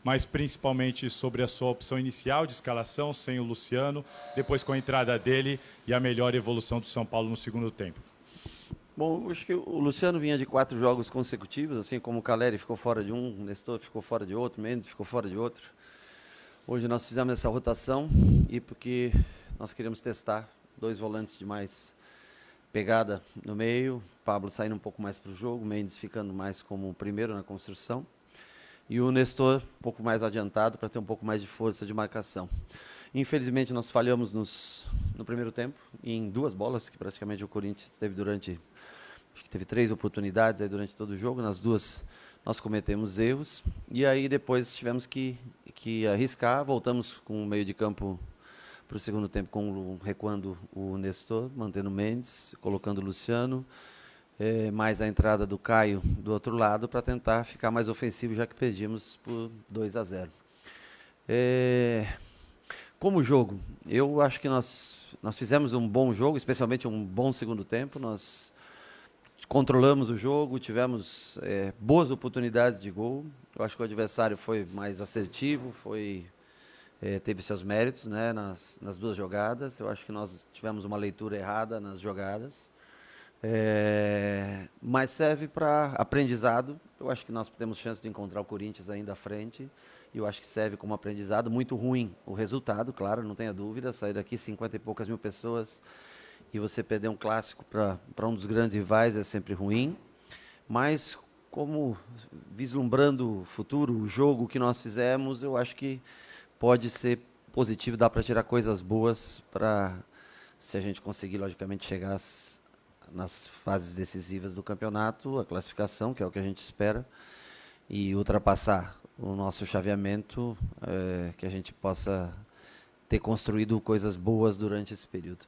mas principalmente sobre a sua opção inicial de escalação, sem o Luciano, depois com a entrada dele e a melhor evolução do São Paulo no segundo tempo. Bom, acho que o Luciano vinha de 4 jogos consecutivos, assim como o Caleri ficou fora de um, o Nestor ficou fora de outro, o Mendes ficou fora de outro. Hoje nós fizemos essa rotação e porque nós queríamos testar 2 volantes de mais pegada no meio, Pablo saindo um pouco mais para o jogo, Mendes ficando mais como o primeiro na construção e o Nestor um pouco mais adiantado para ter um pouco mais de força de marcação. Infelizmente nós falhamos no primeiro tempo em 2 bolas que praticamente o Corinthians teve durante, acho que teve 3 oportunidades aí durante todo o jogo, nas 2 nós cometemos erros e aí depois tivemos que arriscar, voltamos com o meio de campo para o segundo tempo, recuando o Nestor, mantendo o Mendes, colocando o Luciano, mais a entrada do Caio do outro lado para tentar ficar mais ofensivo, já que perdimos por 2-0. Como jogo, eu acho que nós fizemos um bom jogo, especialmente um bom segundo tempo, nós controlamos o jogo, tivemos boas oportunidades de gol, eu acho que o adversário foi mais assertivo, teve seus méritos, né, nas 2 jogadas. Eu acho que nós tivemos uma leitura errada nas jogadas, mas serve para aprendizado. Eu acho que nós temos chance de encontrar o Corinthians ainda à frente, e eu acho que serve como aprendizado. Muito ruim o resultado, claro, não tenha dúvida, sair daqui 50 e poucas mil pessoas e você perder um clássico para um dos grandes rivais é sempre ruim, mas como vislumbrando o futuro, o jogo que nós fizemos, eu acho que pode ser positivo, dá para tirar coisas boas para, se a gente conseguir, logicamente, chegar nas fases decisivas do campeonato, a classificação, que é o que a gente espera, e ultrapassar o nosso chaveamento, que a gente possa ter construído coisas boas durante esse período.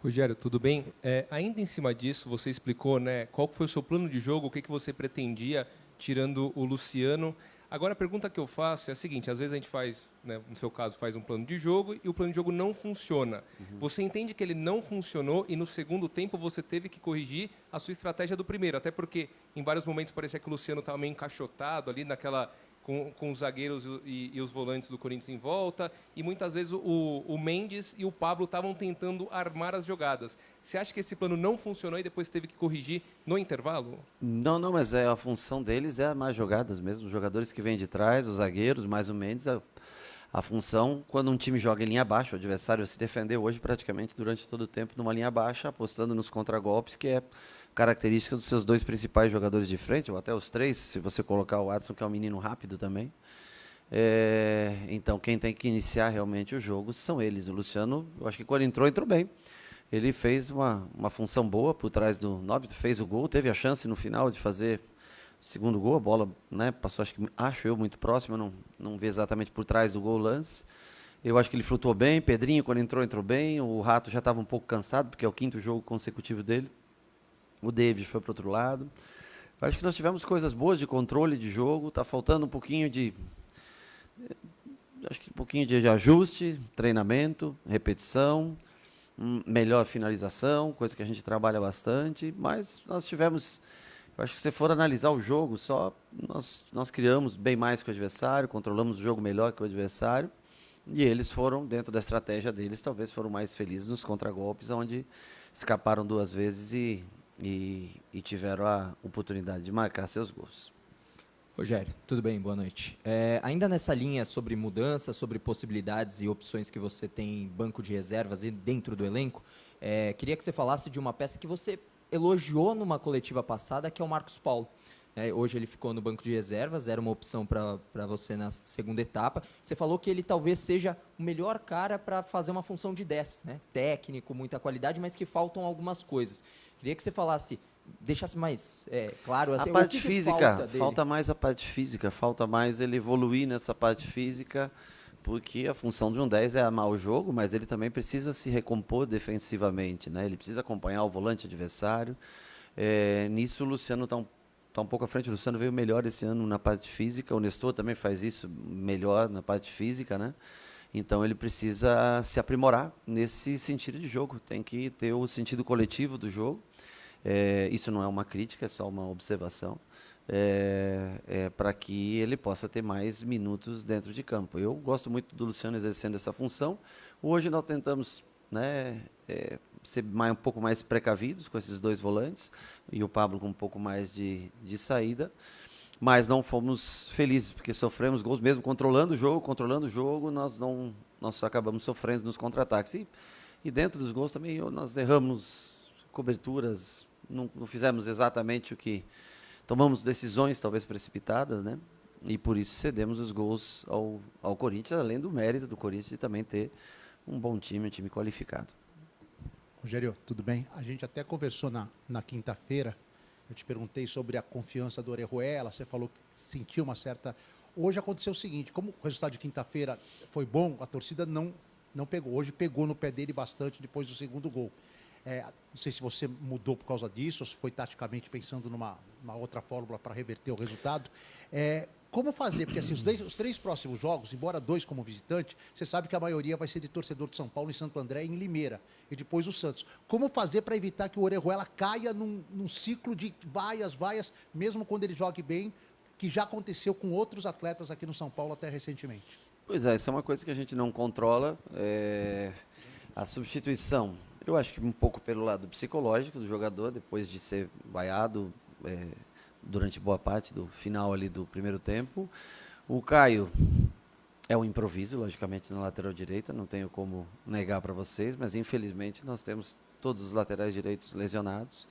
Rogério, tudo bem? Ainda em cima disso, você explicou, né, qual foi o seu plano de jogo, o que você pretendia, tirando o Luciano. Agora, a pergunta que eu faço é a seguinte: às vezes a gente faz, né, no seu caso, faz um plano de jogo e o plano de jogo não funciona. Você entende que ele não funcionou e no segundo tempo você teve que corrigir a sua estratégia do primeiro, até porque em vários momentos parecia que o Luciano estava meio encaixotado ali naquela... Com os zagueiros e os volantes do Corinthians em volta, e muitas vezes o Mendes e o Pablo estavam tentando armar as jogadas. Você acha que esse plano não funcionou e depois teve que corrigir no intervalo? Não, mas a função deles é mais jogadas mesmo, os jogadores que vêm de trás, os zagueiros, mais o Mendes, a função, quando um time joga em linha baixa, o adversário se defendeu hoje praticamente durante todo o tempo numa linha baixa, apostando nos contragolpes, que é característica dos seus 2 principais jogadores de frente, ou até os 3, se você colocar o Watson, que é um menino rápido também. Então, quem tem que iniciar realmente o jogo são eles. O Luciano, eu acho que quando entrou bem. Ele fez uma função boa por trás do Nobit, fez o gol, teve a chance no final de fazer o segundo gol, a bola, né, passou, acho eu, muito próximo, não vi exatamente por trás do gol o lance. Eu acho que ele flutuou bem, Pedrinho, quando entrou bem, o Rato já estava um pouco cansado, porque é o 5º jogo consecutivo dele. O David foi para o outro lado. Eu acho que nós tivemos coisas boas de controle de jogo, está faltando um pouquinho de ajuste, treinamento, repetição, melhor finalização, coisa que a gente trabalha bastante, mas nós tivemos, eu acho que se você for analisar o jogo, nós criamos bem mais que o adversário, controlamos o jogo melhor que o adversário, e eles foram, dentro da estratégia deles, talvez foram mais felizes nos contragolpes, onde escaparam 2 vezes e tiveram a oportunidade de marcar seus gols. Rogério, tudo bem? Boa noite. Ainda nessa linha sobre mudanças, sobre possibilidades e opções que você tem em banco de reservas e dentro do elenco, queria que você falasse de uma peça que você elogiou numa coletiva passada, que é o Marcos Paulo. Hoje ele ficou no banco de reservas, era uma opção para você na segunda etapa. Você falou que ele talvez seja o melhor cara para fazer uma função de 10, né? Técnico, muita qualidade, mas que faltam algumas coisas. Queria que você falasse, deixasse mais claro assim, a parte o que física, falta mais a parte física, falta mais ele evoluir nessa parte física, porque a função de um 10 é amar o jogo, mas ele também precisa se recompor defensivamente, né? Ele precisa acompanhar o volante adversário. Nisso o Luciano está um pouco à frente. O Luciano veio melhor esse ano na parte física, o Nestor também faz isso melhor na parte física, né? Então ele precisa se aprimorar nesse sentido de jogo, tem que ter o sentido coletivo do jogo. Isso não é uma crítica, é só uma observação. para que ele possa ter mais minutos dentro de campo. Eu gosto muito do Luciano exercendo essa função. Hoje nós tentamos, né, ser um pouco mais precavidos com esses dois volantes e o Pablo com um pouco mais de saída, mas não fomos felizes, porque sofremos gols, mesmo controlando o jogo, nós acabamos sofrendo nos contra-ataques. E dentro dos gols também nós erramos coberturas, não fizemos exatamente o que... Tomamos decisões talvez precipitadas, né? E por isso cedemos os gols ao Corinthians, além do mérito do Corinthians de também ter um bom time, um time qualificado. Rogério, tudo bem? A gente até conversou na quinta-feira, eu te perguntei sobre a confiança do Orejuela, você falou que sentiu uma certa... Hoje aconteceu o seguinte, como o resultado de quinta-feira foi bom, a torcida não pegou. Hoje pegou no pé dele bastante depois do segundo gol. Não sei se você mudou por causa disso, ou se foi taticamente pensando numa outra fórmula para reverter o resultado. Como fazer? Porque assim, os 3 próximos jogos, embora 2 como visitante, você sabe que a maioria vai ser de torcedor de São Paulo, em Santo André e em Limeira, e depois o Santos. Como fazer para evitar que o Orejuela caia num ciclo de vaias, mesmo quando ele jogue bem, que já aconteceu com outros atletas aqui no São Paulo até recentemente? Pois é, isso é uma coisa que a gente não controla. A substituição, eu acho que um pouco pelo lado psicológico do jogador, depois de ser vaiado durante boa parte do final ali do primeiro tempo. O Caio é um improviso, logicamente, na lateral direita, não tenho como negar para vocês, mas infelizmente nós temos todos os laterais direitos lesionados.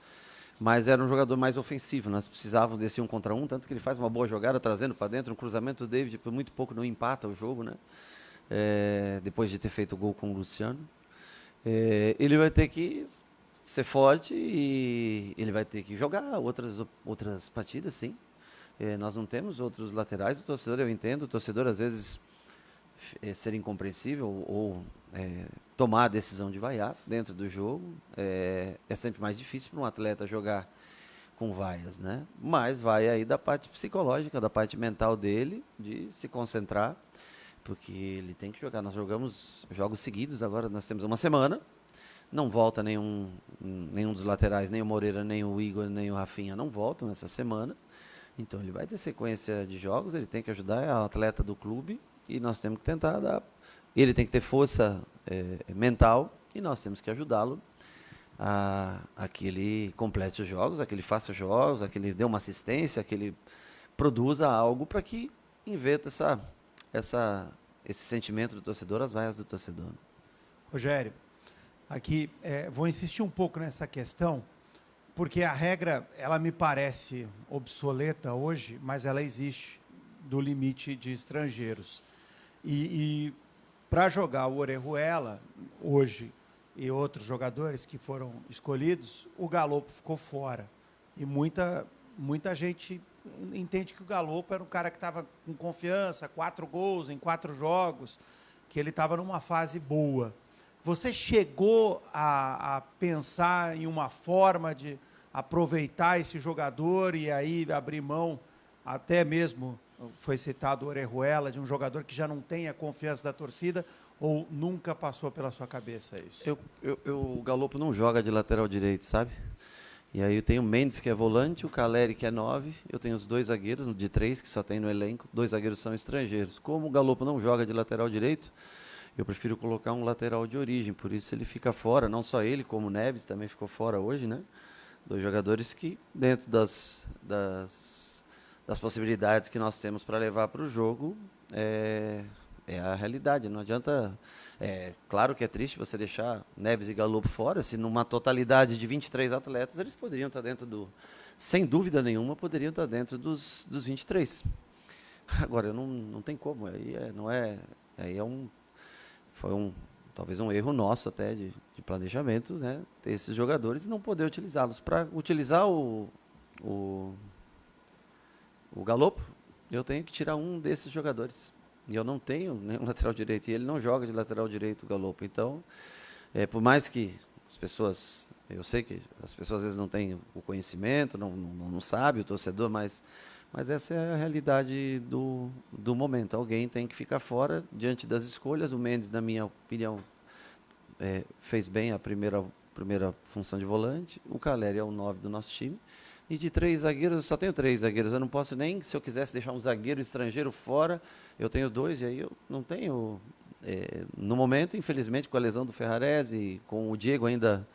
Mas era um jogador mais ofensivo, nós precisávamos desse 1 contra 1, tanto que ele faz uma boa jogada trazendo para dentro, um cruzamento do David, por muito pouco não empata o jogo, né? Depois de ter feito o gol com o Luciano. Ele vai ter que ser forte e ele vai ter que jogar outras partidas, sim. Nós não temos outros laterais, o torcedor, eu entendo, o torcedor às vezes ser incompreensível ou tomar a decisão de vaiar dentro do jogo, é sempre mais difícil para um atleta jogar com vaias, né? Mas vai aí da parte psicológica, da parte mental dele, de se concentrar, porque ele tem que jogar. Nós jogamos jogos seguidos, agora nós temos uma semana, não volta nenhum dos laterais, nem o Moreira, nem o Igor, nem o Rafinha, não voltam essa semana. Então ele vai ter sequência de jogos, ele tem que ajudar, é o atleta do clube, e nós temos que tentar dar... Ele tem que ter força mental, e nós temos que ajudá-lo a que ele complete os jogos, a que ele faça jogos, a que ele dê uma assistência, a que ele produza algo para que inventa esse sentimento do torcedor, as vaias do torcedor. Rogério, aqui vou insistir um pouco nessa questão, porque a regra, ela me parece obsoleta hoje, mas ela existe, do limite de estrangeiros. E para jogar o Orejuela, hoje, e outros jogadores que foram escolhidos, o Galopo ficou fora. E muita gente entende que o Galopo era um cara que estava com confiança, 4 gols em 4 jogos, que ele estava numa fase boa. Você chegou a pensar em uma forma de aproveitar esse jogador e aí abrir mão, até mesmo, foi citado o Orejuela, de um jogador que já não tem a confiança da torcida, ou nunca passou pela sua cabeça isso? O Galopo não joga de lateral direito, sabe? E aí eu tenho o Mendes, que é volante, o Caleri, que é 9, eu tenho os 2 zagueiros, de 3, que só tem no elenco, 2 zagueiros são estrangeiros. Como o Galopo não joga de lateral direito, eu prefiro colocar um lateral de origem, por isso ele fica fora, não só ele, como o Neves também ficou fora hoje, né? 2 jogadores que, dentro das possibilidades que nós temos para levar para o jogo, é a realidade, não adianta... claro que é triste você deixar Neves e Galopo fora, se numa totalidade de 23 atletas, eles poderiam estar dentro sem dúvida nenhuma, poderiam estar dentro dos 23. Agora, não tem como, foi talvez um erro nosso até de planejamento, né, ter esses jogadores e não poder utilizá-los. Para utilizar o Galopo, eu tenho que tirar um desses jogadores. E eu não tenho nenhum lateral direito, e ele não joga de lateral direito, o Galopo. Então, por mais que as pessoas, eu sei que as pessoas às vezes não têm o conhecimento, não sabem, o torcedor, mas essa é a realidade do momento. Alguém tem que ficar fora diante das escolhas. O Mendes, na minha opinião, fez bem a primeira função de volante. O Caleri é o 9 do nosso time. E de 3 zagueiros, eu só tenho 3 zagueiros. Eu não posso nem, se eu quisesse deixar um zagueiro estrangeiro fora, eu tenho 2, e aí eu não tenho. No momento, infelizmente, com a lesão do Ferrarese, com o Diego ainda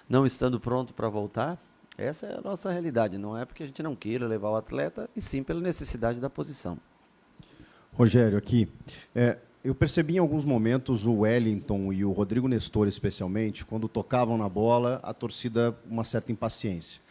não estando pronto para voltar, essa é a nossa realidade. Não é porque a gente não queira levar o atleta, e sim pela necessidade da posição. Rogério, aqui. Eu percebi em alguns momentos o Wellington e o Rodrigo Nestor, especialmente, quando tocavam na bola, a torcida, uma certa impaciência.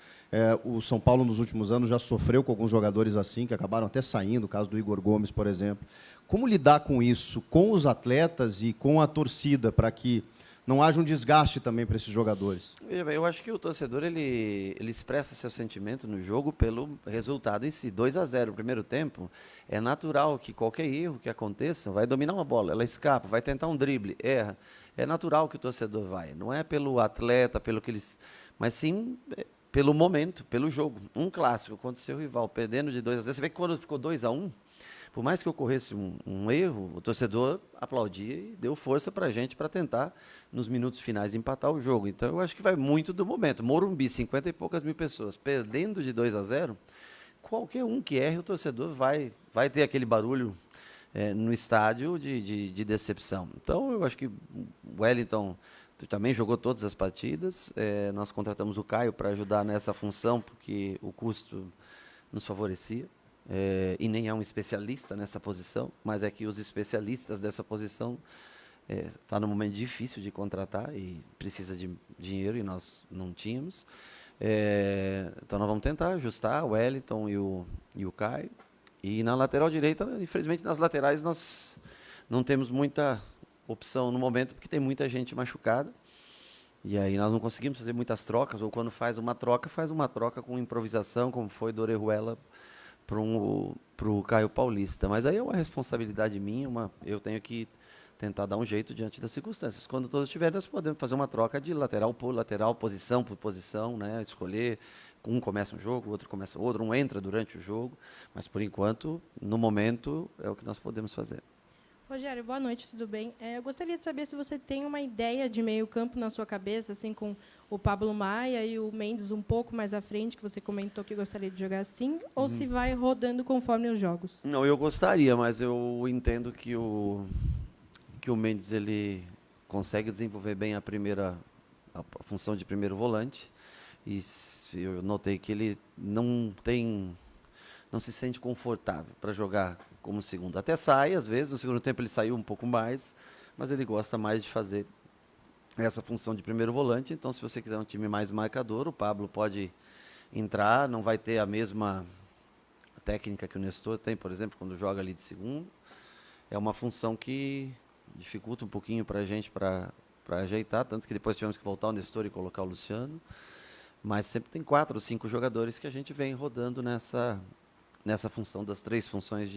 O São Paulo, nos últimos anos, já sofreu com alguns jogadores assim, que acabaram até saindo, o caso do Igor Gomes, por exemplo. Como lidar com isso, com os atletas e com a torcida, para que não haja um desgaste também para esses jogadores? Eu acho que o torcedor ele expressa seu sentimento no jogo pelo resultado em si. 2-0 no primeiro tempo, é natural que qualquer erro que aconteça, vai dominar uma bola, ela escapa, vai tentar um drible, erra. É natural que o torcedor vai. Não é pelo atleta, pelo que eles, mas sim pelo momento, pelo jogo. Um clássico contra o seu rival, perdendo de 2-0. Você vê que quando ficou 2-1, por mais que ocorresse um erro, o torcedor aplaudia e deu força para a gente para tentar, nos minutos finais, empatar o jogo. Então, eu acho que vai muito do momento. Morumbi, 50 e poucas mil pessoas, perdendo de 2-0, qualquer um que erre, o torcedor vai ter aquele barulho no estádio de decepção. Então, eu acho que o Wellington também jogou todas as partidas. Nós contratamos o Caio para ajudar nessa função, porque o custo nos favorecia. E nem é um especialista nessa posição, mas é que os especialistas dessa posição está num momento difícil de contratar e precisa de dinheiro, e nós não tínhamos. Então nós vamos tentar ajustar o Wellington e o Caio. E na lateral direita, infelizmente nas laterais nós não temos muita opção no momento, porque tem muita gente machucada. E aí nós não conseguimos fazer muitas trocas, ou quando faz uma troca com improvisação, como foi do Orejuela para o Caio Paulista. Mas aí é uma responsabilidade minha, eu tenho que tentar dar um jeito diante das circunstâncias. Quando todos estiverem, nós podemos fazer uma troca de lateral por lateral, posição por posição, né? Escolher, um começa um jogo, o outro começa outro, um entra durante o jogo, mas por enquanto, no momento, é o que nós podemos fazer. Rogério, boa noite, tudo bem? Eu gostaria de saber se você tem uma ideia de meio-campo na sua cabeça, assim, com o Pablo Maia e o Mendes um pouco mais à frente, que você comentou que gostaria de jogar assim, ou se vai rodando conforme os jogos? Não, eu gostaria, mas eu entendo que o Mendes ele consegue desenvolver bem a função de primeiro volante, e eu notei que ele não se sente confortável para jogar como segundo. Até sai, às vezes, no segundo tempo ele saiu um pouco mais, mas ele gosta mais de fazer essa função de primeiro volante. Então, se você quiser um time mais marcador, o Pablo pode entrar, não vai ter a mesma técnica que o Nestor tem, por exemplo, quando joga ali de segundo. É uma função que dificulta um pouquinho para a gente para ajeitar, tanto que depois tivemos que voltar o Nestor e colocar o Luciano. Mas sempre tem 4 ou 5 jogadores que a gente vem rodando nessa função das 3 funções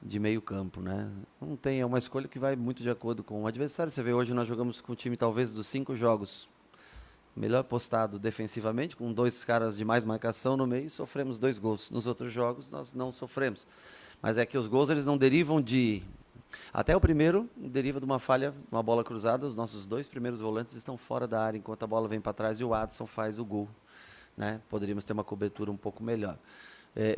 de meio campo, né? Não tem, é uma escolha que vai muito de acordo com o adversário. Você vê, hoje nós jogamos com o time talvez dos 5 jogos melhor postado defensivamente, com 2 caras de mais marcação no meio, e sofremos 2 gols. Nos outros jogos nós não sofremos. Mas é que os gols eles não derivam até o primeiro deriva de uma falha, uma bola cruzada. Os nossos 2 primeiros volantes estão fora da área, enquanto a bola vem para trás e o Adson faz o gol, né? Poderíamos ter uma cobertura um pouco melhor.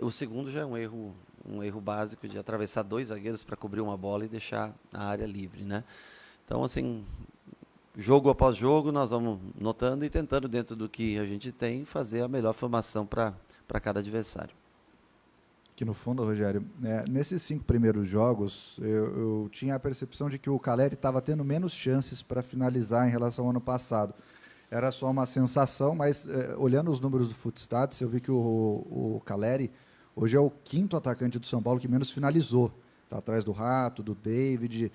O segundo já é um erro básico de atravessar 2 zagueiros para cobrir uma bola e deixar a área livre, né? Então, assim, jogo após jogo, nós vamos notando e tentando, dentro do que a gente tem, fazer a melhor formação para cada adversário. Que no fundo, Rogério, nesses 5 primeiros jogos, eu tinha a percepção de que o Caleri estava tendo menos chances para finalizar em relação ao ano passado. Era só uma sensação, mas olhando os números do Footstats, eu vi que o Caleri hoje é o 5º atacante do São Paulo que menos finalizou. Está atrás do Rato, do David,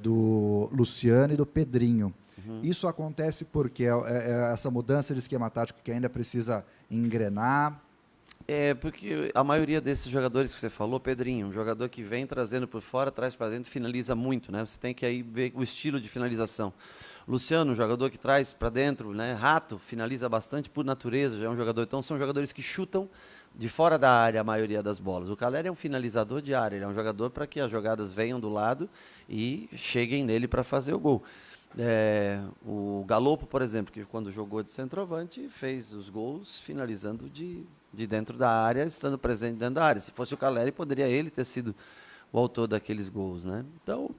do Luciano e do Pedrinho. Uhum. Isso acontece porque essa mudança de esquema tático que ainda precisa engrenar. Porque a maioria desses jogadores que você falou, Pedrinho, um jogador que vem trazendo por fora, traz para dentro, finaliza muito, né? Você tem que aí ver o estilo de finalização. Luciano, um jogador que traz para dentro, né? Rato, finaliza bastante por natureza, já é um jogador. Então, são jogadores que chutam de fora da área a maioria das bolas. O Caleri é um finalizador de área, ele é um jogador para que as jogadas venham do lado e cheguem nele para fazer o gol. O Galopo, por exemplo, que quando jogou de centroavante, fez os gols finalizando de de dentro da área, estando presente dentro da área. Se fosse o Caleri, poderia ele ter sido o autor daqueles gols, né? Então,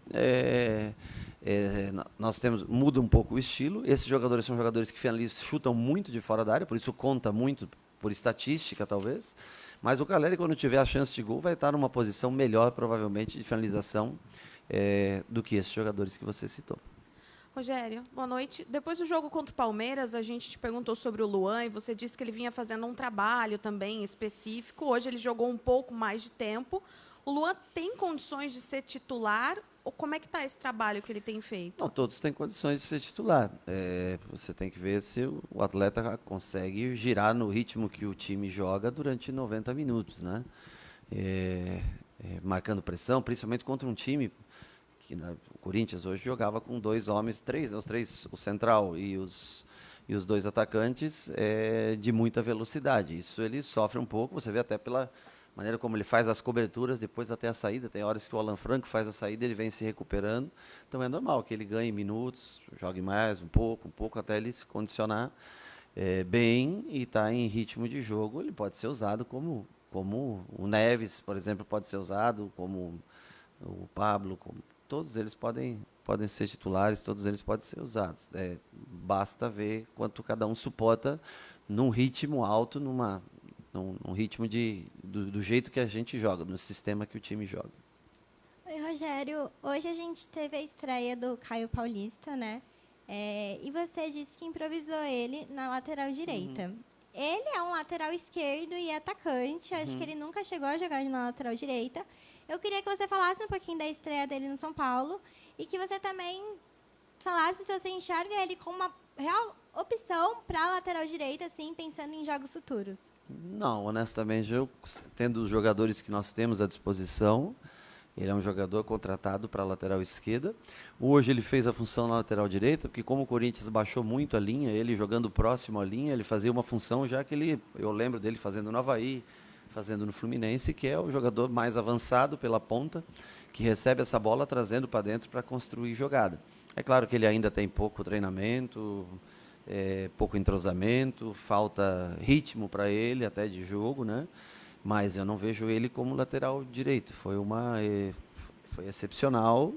nós muda um pouco o estilo. Esses jogadores são jogadores que finalizam, chutam muito de fora da área, por isso conta muito por estatística, talvez. Mas o Caleri, quando tiver a chance de gol, vai estar numa posição melhor, provavelmente, de finalização do que esses jogadores que você citou. Rogério, boa noite. Depois do jogo contra o Palmeiras, a gente te perguntou sobre o Luan e você disse que ele vinha fazendo um trabalho também específico. Hoje ele jogou um pouco mais de tempo. O Luan tem condições de ser titular? Ou como é que está esse trabalho que ele tem feito? Não, todos têm condições de ser titular. Você tem que ver se o atleta consegue girar no ritmo que o time joga durante 90 minutos, né? Marcando pressão, principalmente contra um time que o Corinthians hoje jogava com 2 homens, 3, os 3, o central e os 2 atacantes de muita velocidade. Isso ele sofre um pouco, você vê até pela maneira como ele faz as coberturas depois até a saída. Tem horas que o Alan Franco faz a saída, ele vem se recuperando. Então é normal que ele ganhe minutos, jogue mais, um pouco, até ele se condicionar bem e estar em ritmo de jogo. Ele pode ser usado como o Neves, por exemplo, pode ser usado, como o Pablo, todos eles podem ser titulares, todos eles podem ser usados. Basta ver quanto cada um suporta num ritmo alto, num ritmo do jeito que a gente joga, no sistema que o time joga. Oi, Rogério. Hoje a gente teve a estreia do Caio Paulista, né? E você disse que improvisou ele na lateral direita. Ele é um lateral esquerdo e atacante. Acho que ele nunca chegou a jogar na lateral direita. Eu queria que você falasse um pouquinho da estreia dele no São Paulo e que você também falasse se você enxerga ele como uma real opção para a lateral direita, assim, pensando em jogos futuros. Não, honestamente, tendo os jogadores que nós temos à disposição, ele é um jogador contratado para a lateral esquerda. Hoje ele fez a função na lateral direita, porque como o Corinthians baixou muito a linha, ele jogando próximo à linha, ele fazia uma função já que eu lembro dele fazendo no Avaí, fazendo no Fluminense, que é o jogador mais avançado pela ponta, que recebe essa bola trazendo para dentro para construir jogada. É claro que ele ainda tem pouco treinamento, pouco entrosamento, falta ritmo para ele até de jogo, né? Mas eu não vejo ele como lateral direito. Foi excepcional,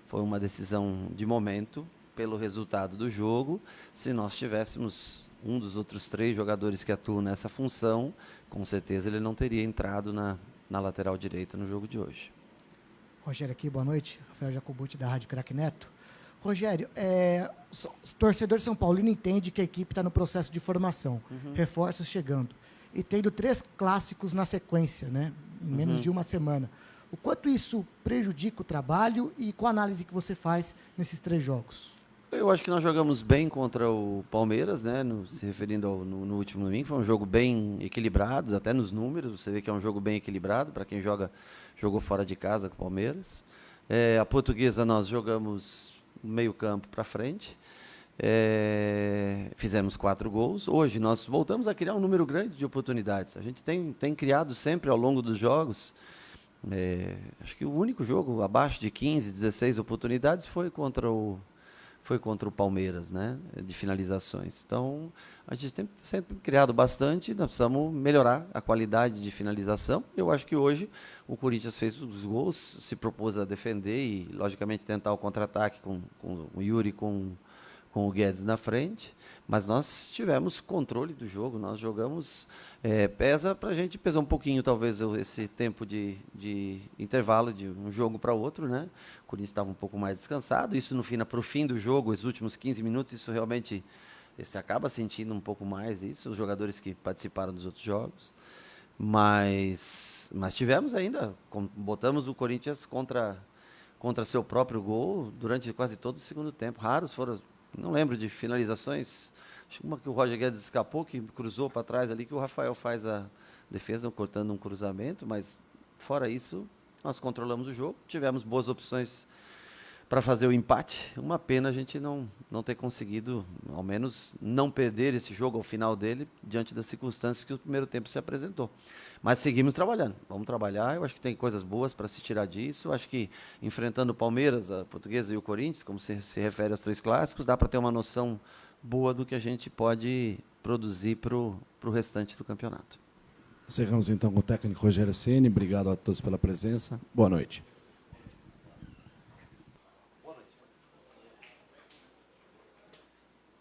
foi uma decisão de momento pelo resultado do jogo. Se nós tivéssemos um dos outros 3 jogadores que atuam nessa função, com certeza ele não teria entrado na lateral direita no jogo de hoje. Rogério aqui, boa noite. Rafael Jacobucci, da Rádio Craque Neto. Rogério, o torcedor São Paulino entende que a equipe está no processo de formação, reforços chegando, e tendo 3 clássicos na sequência, né, em menos de uma semana. O quanto isso prejudica o trabalho e qual a análise que você faz nesses 3 jogos? Eu acho que nós jogamos bem contra o Palmeiras, né? Se referindo no último domingo, foi um jogo bem equilibrado, até nos números, você vê que é um jogo bem equilibrado para quem jogou fora de casa com o Palmeiras. A Portuguesa nós jogamos meio campo para frente, fizemos 4 gols. Hoje nós voltamos a criar um número grande de oportunidades. A gente tem criado sempre ao longo dos jogos. Acho que o único jogo abaixo de 15, 16 oportunidades foi contra o Palmeiras, né, de finalizações. Então, a gente tem sempre criado bastante, nós precisamos melhorar a qualidade de finalização. Eu acho que hoje o Corinthians fez os gols, se propôs a defender e, logicamente, tentar o contra-ataque com o Yuri, com o Guedes na frente, mas nós tivemos controle do jogo, nós jogamos, pesou um pouquinho talvez esse tempo de intervalo de um jogo para outro, né? O Corinthians estava um pouco mais descansado, isso para o fim do jogo, os últimos 15 minutos, isso realmente, você acaba sentindo um pouco mais isso, os jogadores que participaram dos outros jogos, mas tivemos ainda, botamos o Corinthians contra seu próprio gol durante quase todo o segundo tempo, raros foram. Não lembro de finalizações. Acho que uma que o Roger Guedes escapou, que cruzou para trás ali, que o Rafael faz a defesa cortando um cruzamento, mas fora isso, nós controlamos o jogo, tivemos boas opções para fazer o empate. Uma pena a gente não ter conseguido, ao menos, não perder esse jogo ao final dele, diante das circunstâncias que o primeiro tempo se apresentou. Mas seguimos trabalhando, vamos trabalhar, eu acho que tem coisas boas para se tirar disso, eu acho que enfrentando o Palmeiras, a Portuguesa e o Corinthians, como se refere aos 3 clássicos, dá para ter uma noção boa do que a gente pode produzir para o restante do campeonato. Encerramos então com o técnico Rogério Ceni. Obrigado a todos pela presença. Boa noite.